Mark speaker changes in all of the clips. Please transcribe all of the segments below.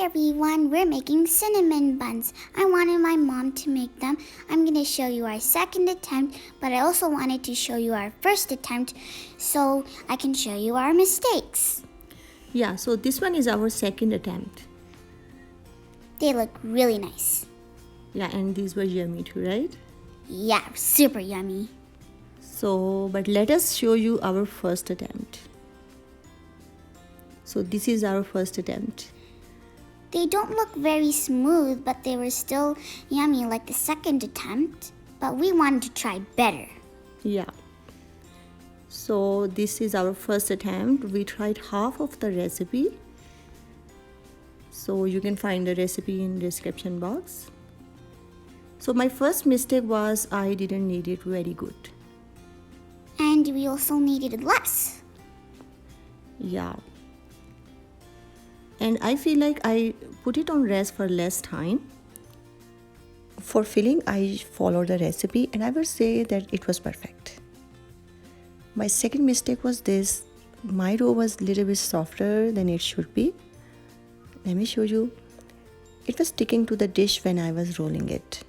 Speaker 1: Hi everyone, we're making cinnamon buns. I wanted my mom to make them. I'm going to show you our second attempt, but I also wanted to show you our first attempt so I can show you our mistakes.
Speaker 2: Yeah, so this one is our second attempt.
Speaker 1: They look really nice.
Speaker 2: Yeah, and these were yummy too, right?
Speaker 1: Yeah, super yummy.
Speaker 2: So, but let us show you our first attempt. So this is our first attempt.
Speaker 1: They don't look very smooth, but they were still yummy like the second attempt. But we wanted to try better.
Speaker 2: Yeah. So this is our first attempt. We tried half of the recipe. So you can find the recipe in description box. So my first mistake was I didn't knead it very good.
Speaker 1: And we also needed less.
Speaker 2: Yeah. And I feel like I put it on rest for less time. For filling, I followed the recipe and I would say that it was perfect. My second mistake was this. My dough was a little bit softer than it should be. Let me show you. It was sticking to the dish when I was rolling it.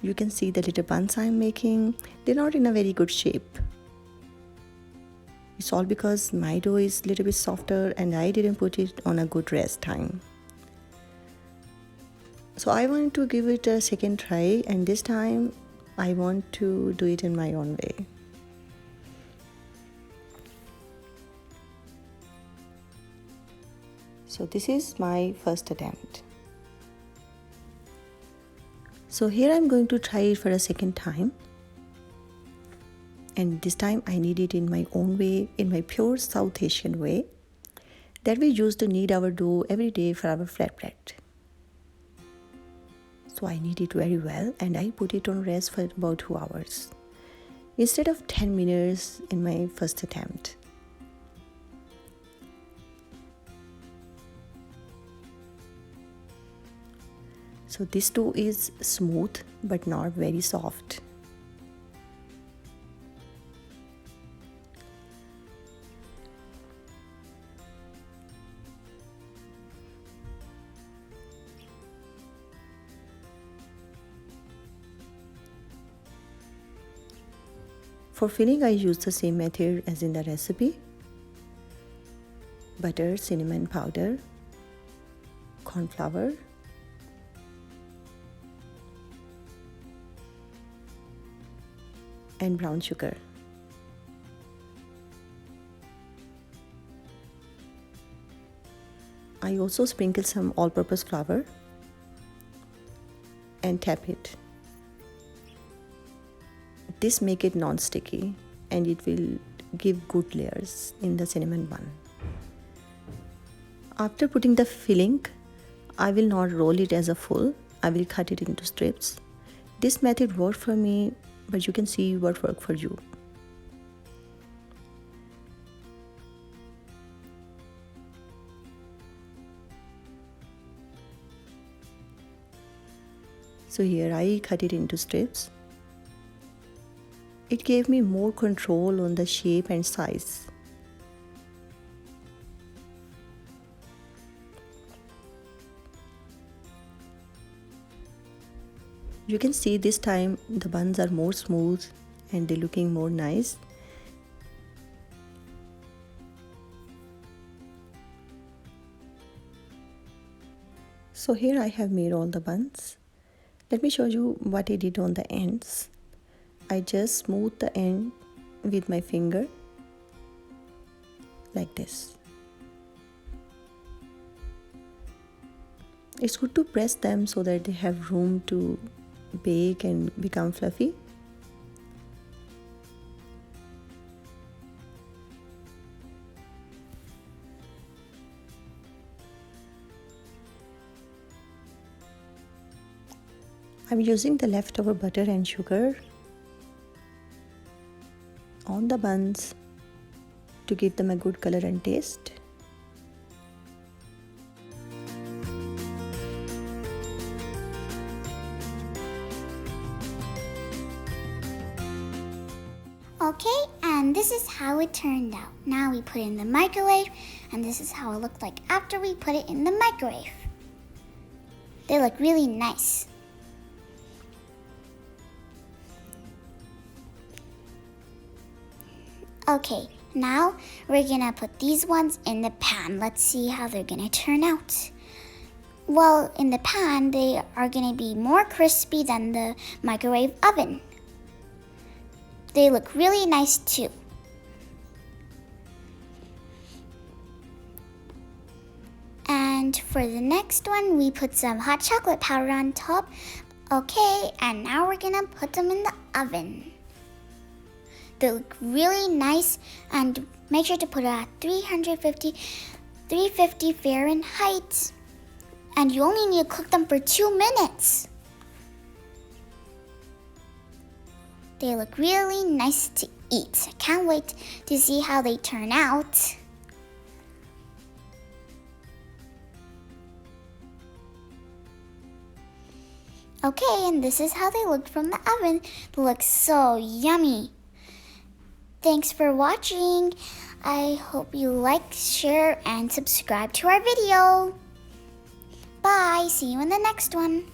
Speaker 2: You can see the little buns I'm making. They're not in a very good shape. It's all because my dough is a little bit softer and I didn't put it on a good rest time. So I want to give it a second try, and this time I want to do it in my own way. So this is my first attempt. So here I'm going to try it for a second time. And this time I knead it in my own way, in my pure South Asian way that we used to knead our dough every day for our flatbread. So I knead it very well and I put it on rest for about 2 hours instead of 10 minutes in my first attempt. So this dough is smooth but not very soft. For filling, I use the same method as in the recipe. Butter, cinnamon powder, corn flour, and brown sugar. I also sprinkle some all-purpose flour and tap it. This make it non-sticky and it will give good layers in the cinnamon bun. After putting the filling, I will not roll it as a full. I will cut it into strips. This method worked for me, but you can see what worked for you. So here I cut it into strips. It gave me more control on the shape and size. You can see this time the buns are more smooth and they're looking more nice. So here I have made all the buns. Let me show you what I did on the ends. I just smooth the end with my finger like this. It's good to press them so that they have room to bake and become fluffy. I'm using the leftover butter and sugar on the buns to give them a good color and taste.
Speaker 1: Okay, and this is how how it turned out. Now we put it in the microwave, and this is how it looked like after we put it in the microwave. They look really nice. Okay, now we're gonna put these ones in the pan. Let's see how they're gonna turn out. Well, in the pan, they are gonna be more crispy than the microwave oven. They look really nice too. And for the next one, we put some hot chocolate powder on top. Okay, and now we're gonna put them in the oven. They look really nice, and make sure to put it at 350 Fahrenheit. And you only need to cook them for 2 minutes. They look really nice to eat. I can't wait to see how they turn out. Okay, and this is how they look from the oven. They look so yummy. Thanks for watching. I hope you like, share, and subscribe to our video. Bye. See you in the next one.